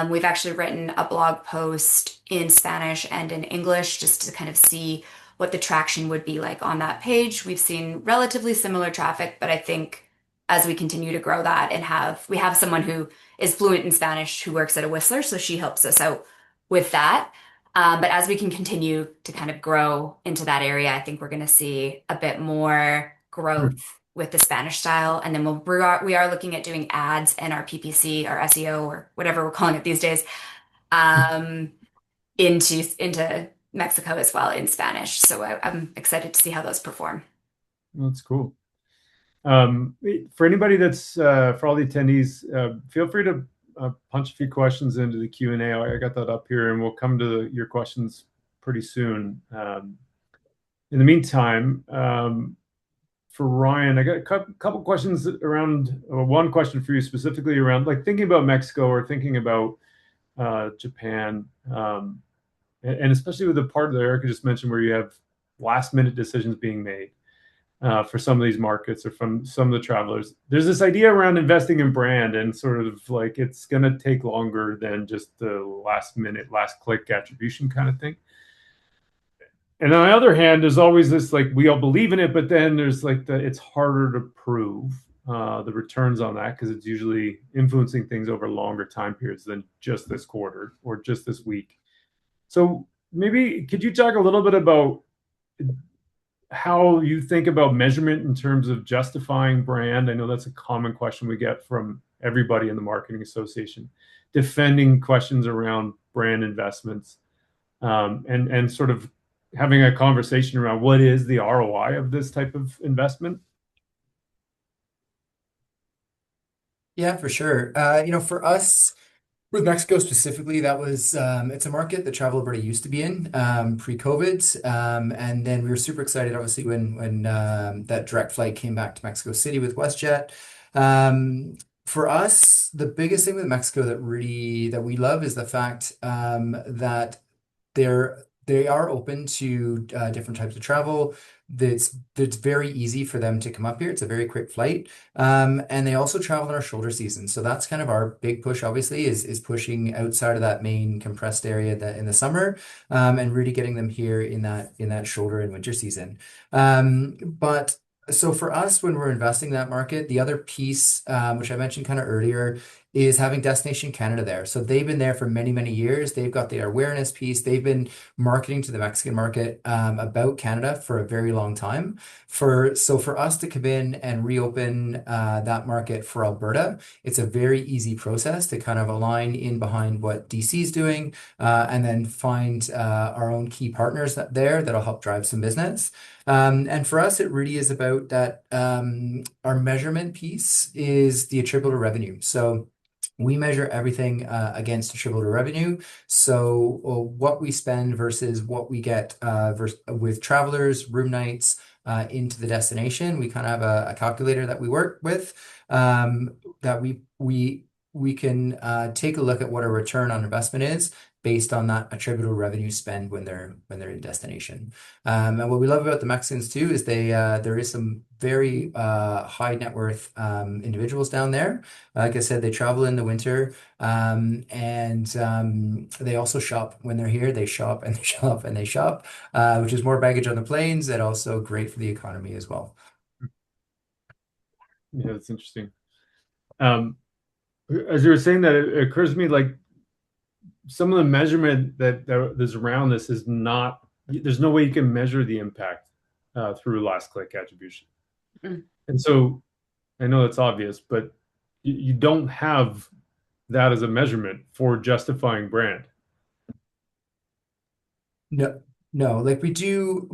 We've actually written a blog post in Spanish and in English just to kind of see what the traction would be like on that page. We've seen relatively similar traffic, but I think as we continue to grow that and we have someone who is fluent in Spanish who works at a Whistler, so she helps us out with that. But as we can continue to kind of grow into that area, I think we're going to see a bit more growth with the Spanish style. And then we are looking at doing ads and our PPC, our SEO, or whatever we're calling it these days, um, into Mexico as well in Spanish. So I'm excited to see how those perform. That's cool. For anybody for all the attendees, feel free to punch a few questions into the Q&A. I got that up here, and we'll come to your questions pretty soon. In the meantime, for Ryan, I got a couple questions around, or one question for you specifically around like thinking about Mexico or thinking about Japan, and especially with the part that Erika just mentioned where you have last minute decisions being made for some of these markets or from some of the travelers. There's this idea around investing in brand and sort of like it's going to take longer than just the last minute, last click attribution kind of thing. And on the other hand, there's always this like we all believe in it, but then there's like it's harder to prove the returns on that because it's usually influencing things over longer time periods than just this quarter or just this week. So maybe could you talk a little bit about how you think about measurement in terms of justifying brand? I know that's a common question we get from everybody in the marketing association, defending questions around brand investments, and sort of having a conversation around what is the ROI of this type of investment. Yeah, for sure. For us, with Mexico specifically, that was it's a market that Travel Alberta used to be in pre-COVID, and then we were super excited, obviously, when that direct flight came back to Mexico City with WestJet. For us, the biggest thing with Mexico that we love is the fact that they are open to different types of travel. It's very easy for them to come up here. It's a very quick flight. And they also travel in our shoulder season. So that's kind of our big push, obviously, is pushing outside of that main compressed area that in the summer, and really getting them here in that shoulder and winter season. But so for us, when we're investing in that market, the other piece, which I mentioned kind of earlier, is having Destination Canada there. So they've been there for many, many years. They've got the awareness piece. They've been marketing to the Mexican market about Canada for a very long time. So for us to come in and reopen that market for Alberta, it's a very easy process to kind of align in behind what DC is doing, and then find our own key partners that'll help drive some business. And for us, it really is about that. Our measurement piece is the attributable revenue. So we measure everything against attributable revenue. So what we spend versus what we get with travelers, room nights into the destination. We kind of have a calculator that we work with, that we we can take a look at what a return on investment is based on that attributable revenue spend when they're in destination. And what we love about the Mexicans too is there is some very high net worth individuals down there. Like I said, they travel in the winter, and they also shop when they're here. They shop and they shop and they shop, which is more baggage on the planes and also great for the economy as well. Yeah, that's interesting. Um, as you were saying that, it occurs to me like some of the measurement that is around this is not. There's no way you can measure the impact through last click attribution, Mm. and so I know it's obvious, but you don't have that as a measurement for justifying brand. No, no, like we do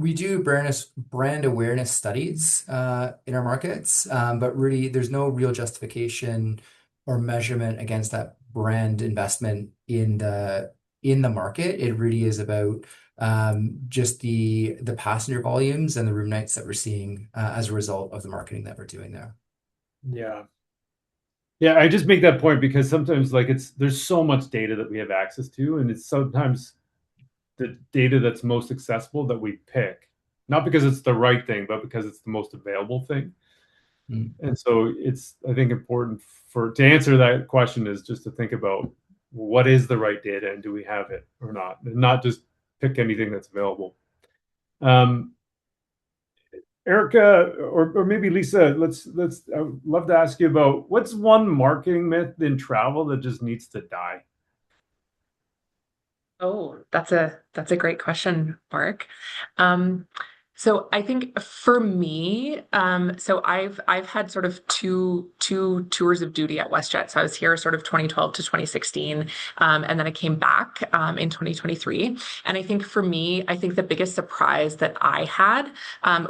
brand awareness studies in our markets, but really there's no real justification or measurement against that brand investment in the market. It really is about just the passenger volumes and the room nights that we're seeing as a result of the marketing that we're doing there. Yeah. Yeah, I just make that point because sometimes like it's there's so much data that we have access to, and it's sometimes the data that's most accessible that we pick, not because it's the right thing, but because it's the most available thing. Mm. And so it's I think important for to answer that question is just to think about what is the right data and do we have it or not, and not just pick anything that's available. Um, Erica or maybe Lisa, let's I would love to ask you about what's one marketing myth in travel that just needs to die. Oh, that's a great question, Mark. Um, so I think for me, so I've had sort of two tours of duty at WestJet. So I was here sort of 2012 to 2016, and then I came back in 2023. And I think for me, I think the biggest surprise that I had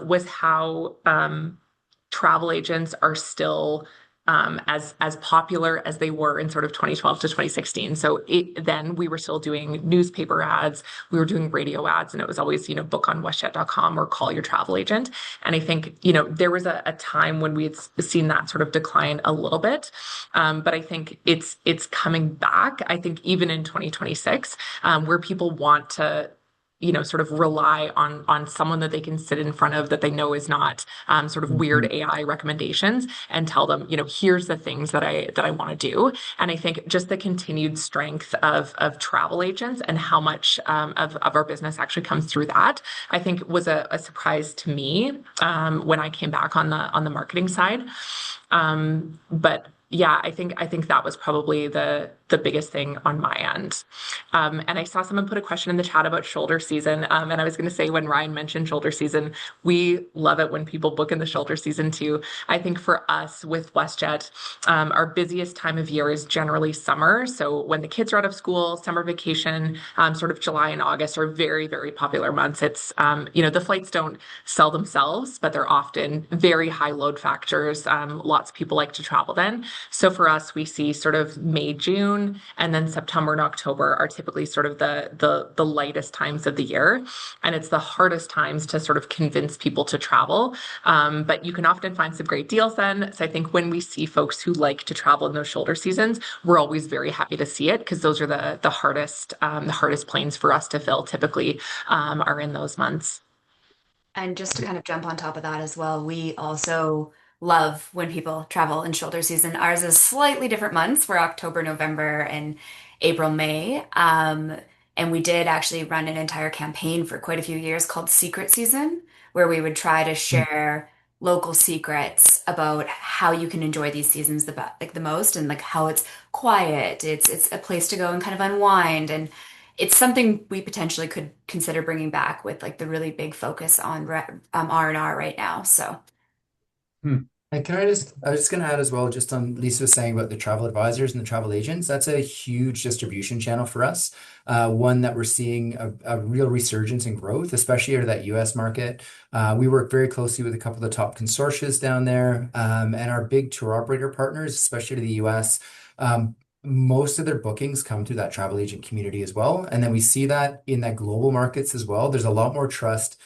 was how travel agents are still as popular as they were in sort of 2012 to 2016. So then we were still doing newspaper ads, we were doing radio ads, and it was always, book on WestJet.com or call your travel agent. And I think, there was a time when we had seen that sort of decline a little bit. But I think it's coming back. I think even in 2026, where people want to sort of rely on someone that they can sit in front of that they know is not sort of weird Mhm. AI recommendations and tell them, here's the things that I want to do. And I think just the continued strength of travel agents and how much of our business actually comes through that, I think was a surprise to me when I came back on the marketing side. But yeah, I think that was probably the biggest thing on my end. And I saw someone put a question in the chat about shoulder season. And I was going to say when Ryan mentioned shoulder season, we love it when people book in the shoulder season too. I think for us with WestJet, our busiest time of year is generally summer. So when the kids are out of school, summer vacation, sort of July and August are very, very popular months. It's, the flights don't sell themselves, but they're often very high load factors. Lots of people like to travel then. So for us, we see sort of May, June, and then September and October are typically sort of the lightest times of the year, and it's the hardest times to sort of convince people to travel. But you can often find some great deals then. So I think when we see folks who like to travel in those shoulder seasons, we're always very happy to see it because those are the hardest planes for us to fill. Typically, are in those months. And just to kind of jump on top of that as well, we also love when people travel in shoulder season. Ours is slightly different months. We're October, November, and April, May. And we did actually run an entire campaign for quite a few years called Secret Season, where we would try to share local secrets about how you can enjoy these seasons like the most, and like how it's quiet. It's a place to go and kind of unwind, and it's something we potentially could consider bringing back with like the really big focus on R&R right now. So, Hmm. And I was just going to add as well, just on Lisa was saying about the travel advisors and the travel agents, that's a huge distribution channel for us. One that we're seeing a real resurgence in growth, especially out of that US market. We work very closely with a couple of the top consortias down there, and our big tour operator partners, especially to the US. Most of their bookings come through that travel agent community as well. And then we see that in that global markets as well. There's a lot more trust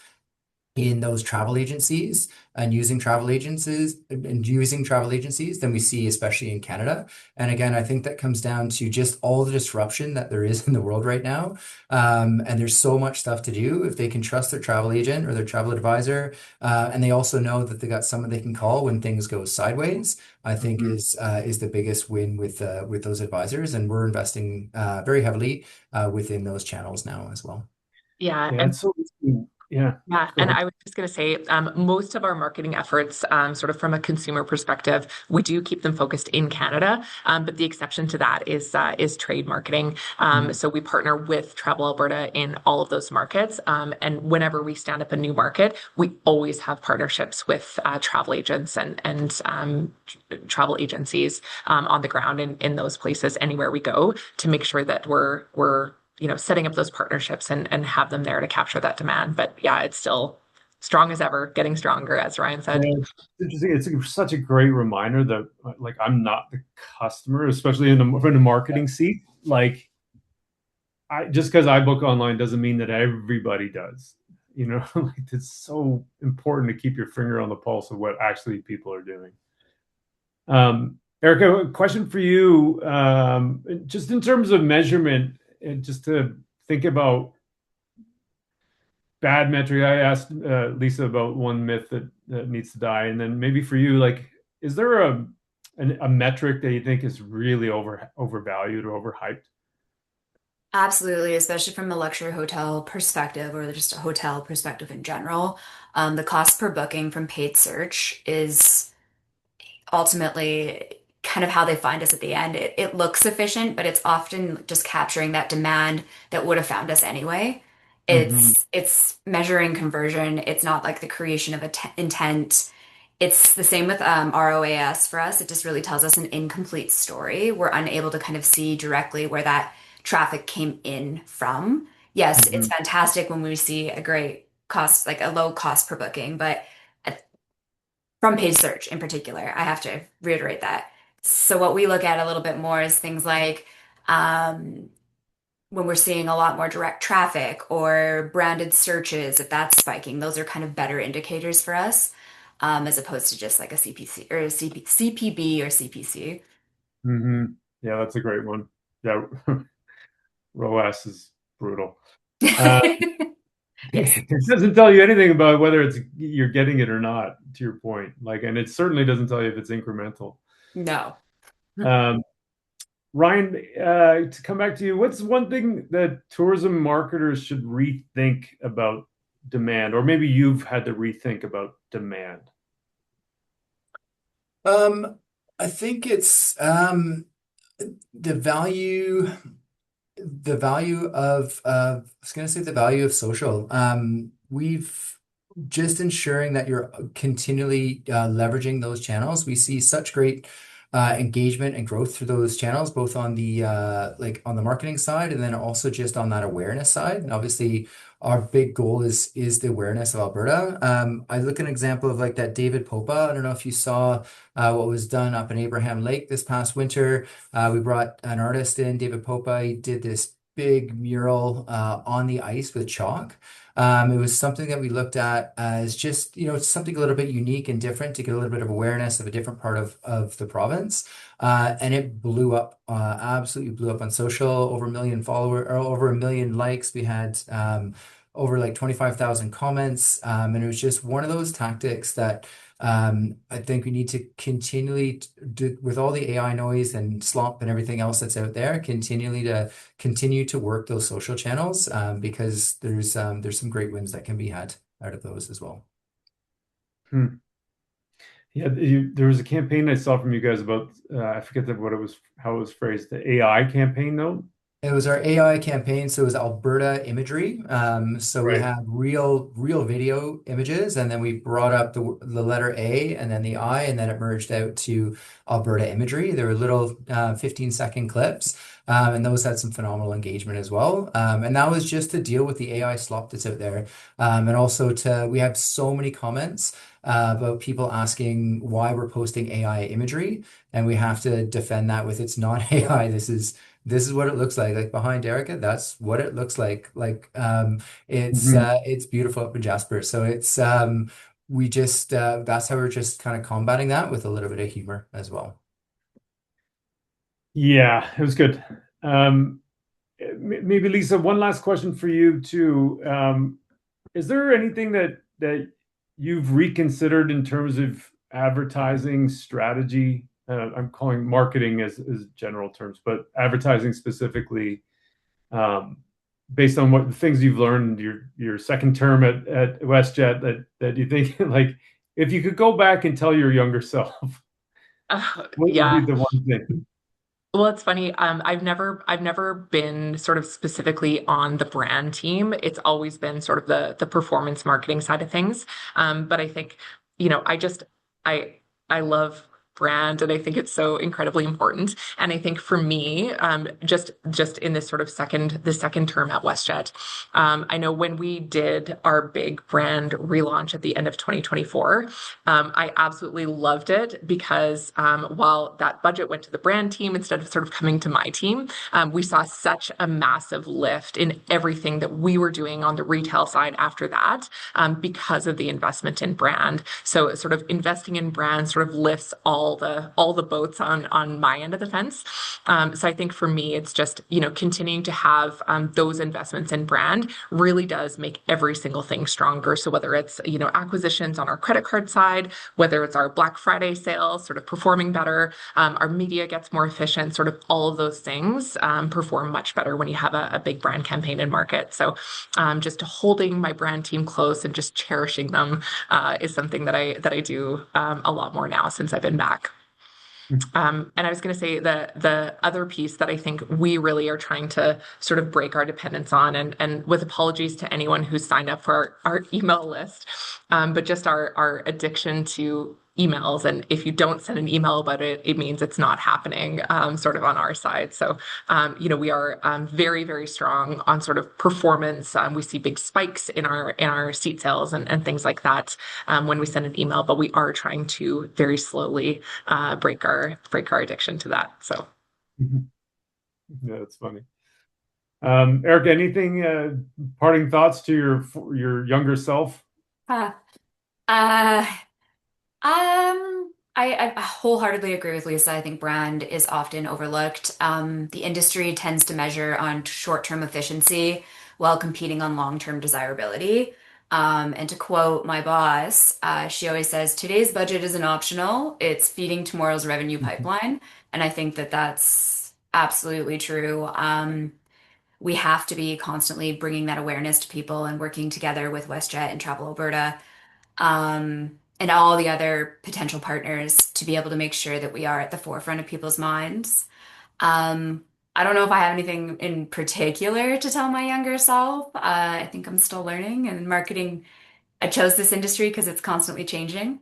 in those travel agencies and using travel agencies than we see, especially in Canada. And again, I think that comes down to just all the disruption that there is in the world right now. And there's so much stuff to do. If they can trust their travel agent or their travel advisor, and they also know that they got someone they can call when things go sideways, I think Mhm. is the biggest win with those advisors. And we're investing very heavily within those channels now as well. Yeah, Yeah, and it's so interesting. Yeah, yeah, go and ahead. I was just going to say, most of our marketing efforts, sort of from a consumer perspective, we do keep them focused in Canada. But the exception to that is trade marketing. Mhm. So we partner with Travel Alberta in all of those markets. And whenever we stand up a new market, we always have partnerships with travel agents and travel agencies on the ground in those places anywhere we go to make sure that we're setting up those partnerships and have them there to capture that demand. But yeah, it's still strong as ever, getting stronger, as Ryan said. Yeah, it's interesting. Such a great reminder that like I'm not the customer, especially in the marketing seat. Like I just because I book online doesn't mean that everybody does. You know, like it's so important to keep your finger on the pulse of what actually people are doing. Erika, a question for you. Just in terms of measurement, and just to think about bad metric. I asked Lisa about one myth that needs to die, and then maybe for you, like, is there a metric that you think is really overvalued or overhyped? Absolutely, especially from a luxury hotel perspective or just a hotel perspective in general. The cost per booking from paid search is ultimately kind of how they find us at the end. It looks efficient, but it's often just capturing that demand that would have found us anyway. Hmm. It's measuring conversion. It's not like the creation of a intent. It's the same with ROAS for us. It just really tells us an incomplete story. We're unable to kind of see directly where that traffic came in from. Yes, it's Hmm. fantastic when we see a great cost, like a low cost per booking, but from paid search in particular. I have to reiterate that. So what we look at a little bit more is things like um, when we're seeing a lot more direct traffic or branded searches, if that's spiking, those are kind of better indicators for us, as opposed to just like a CPC or a CPB or CPC. Hmm. Yeah, that's a great one. Yeah, ROAS is brutal. Uh, Yes. it doesn't tell you anything about whether it's you're getting it or not. To your point, like, and it certainly doesn't tell you if it's incremental. No. Um, Ryan, to come back to you, what's one thing that tourism marketers should rethink about demand, or maybe you've had to rethink about demand? Um, I think it's the value I was going to say the value of social. We've just ensuring that you're continually leveraging those channels. We see such great engagement and growth through those channels, both on the like on the marketing side and then also just on that awareness side. And obviously, our big goal is the awareness of Alberta. I look at an example of like that David Popa. I don't know if you saw what was done up in Abraham Lake this past winter. We brought an artist in, David Popa. He did this big mural on the ice with chalk. It was something that we looked at as just, something a little bit unique and different to get a little bit of awareness of a different part of the province. And it blew up, absolutely blew up on social, over a million follower or over a million likes. We had over like 25,000 comments. And it was just one of those tactics that I think we need to continually do with all the AI noise and slop and everything else that's out there, continue to work those social channels because there's some great wins that can be had out of those as well. Hmm. Yeah, there was a campaign I saw from you guys about I forget what it was, how it was phrased, the AI campaign, though. It was our AI campaign, so it was Alberta imagery. So we Right. had real video images, and then we brought up the letter A and then the I, and then it merged out to Alberta imagery. There were little 15-second clips, and those had some phenomenal engagement as well. And that was just to deal with the AI slop that's out there, and also we have so many comments about people asking why we're posting AI imagery, and we have to defend that with it's not AI. this is what it looks like. Like behind Erica, that's what it looks like. Like Mhm. it's beautiful up in Jasper. So it's we just that's how we're just kind of combating that with a little bit of humor as well. Yeah, it was good. Um, Maybe Lisa, one last question for you too. Is there anything that you've reconsidered in terms of advertising strategy? I'm calling marketing as general terms, but advertising specifically, um, based on what the things you've learned your second term at WestJet that you think like if you could go back and tell your younger self, what would be Yeah. the one thing? Well, it's funny. I've never been sort of specifically on the brand team. It's always been sort of the performance marketing side of things. But I think, I I love brand, and I think it's so incredibly important. And I think for me, just in this sort of the second term at WestJet, I know when we did our big brand relaunch at the end of 2024. I absolutely loved it because while that budget went to the brand team instead of sort of coming to my team, we saw such a massive lift in everything that we were doing on the retail side after that, because of the investment in brand. So sort of investing in brand sort of lifts all the boats on my end of the fence. So I think for me, it's just continuing to have those investments in brand really does make every single thing stronger. So whether it's acquisitions on our credit card side, whether it's our Black Friday sales sort of performing better, our media gets more efficient, sort of all of those things perform much better when you have a big brand campaign in market. So just holding my brand team close and just cherishing them is something that I do a lot more now since I've been back. And I was going to say the other piece that I think we really are trying to sort of break our dependence on, and with apologies to anyone who's signed up for our email list, but just our addiction to emails. And if you don't send an email about it, it means it's not happening, sort of on our side. So, we are very, very strong on sort of performance. We see big spikes in our seat sales and things like that when we send an email, but we are trying to very slowly break our addiction to that. So Yeah, that's funny. Eric, anything parting thoughts to your younger self? Huh. Uh, I wholeheartedly agree with Lisa. I think brand is often overlooked. The industry tends to measure on short-term efficiency while competing on long-term desirability. And to quote my boss, she always says, "Today's budget isn't optional. It's feeding tomorrow's revenue pipeline." And I think that that's absolutely true. We have to be constantly bringing that awareness to people and working together with WestJet and Travel Alberta, and all the other potential partners to be able to make sure that we are at the forefront of people's minds. Um, I don't know if I have anything in particular to tell my younger self. I think I'm still learning, and marketing, I chose this industry because it's constantly changing.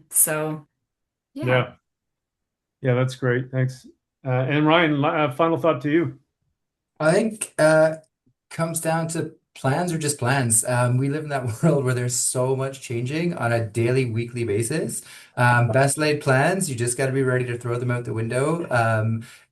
So yeah. Yeah, yeah, that's great. Thanks. And Ryan, final thought to you. I think comes down to plans are just plans. We live in that world where there's so much changing on a daily, weekly basis. Best laid plans, you just got to be ready to throw them out the window,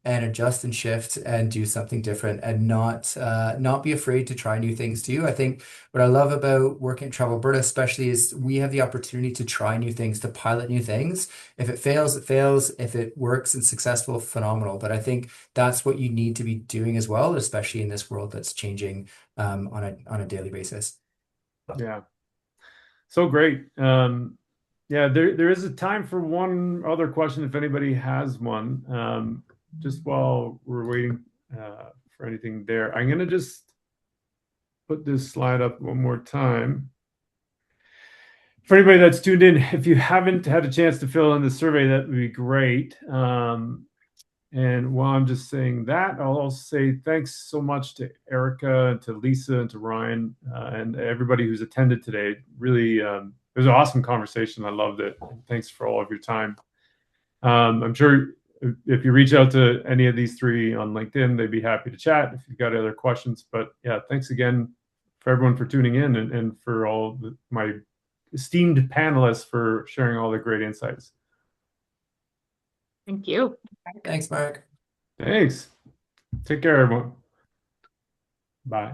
and adjust and shift and do something different and not be afraid to try new things too. I think what I love about working at Travel Alberta especially is we have the opportunity to try new things, to pilot new things. If it fails, it fails. If it works and successful, phenomenal. But I think that's what you need to be doing as well, especially in this world that's changing on a daily basis. Yeah, so great. Yeah, there is a time for one other question if anybody has one. Just while we're waiting for anything there, I'm gonna just put this slide up one more time. For anybody that's tuned in, if you haven't had a chance to fill in the survey, that would be great. And while I'm just saying that, I'll also say thanks so much to Erika, to Lisa, and to Ryan, and everybody who's attended today. Really, it was an awesome conversation. I loved it. And thanks for all of your time. I'm sure if you reach out to any of these three on LinkedIn, they'd be happy to chat if you've got other questions. But yeah, thanks again for everyone for tuning in and for all my esteemed panelists for sharing all the great insights. thank you. Thanks, Mark. Thanks. Take care, everyone. Bye.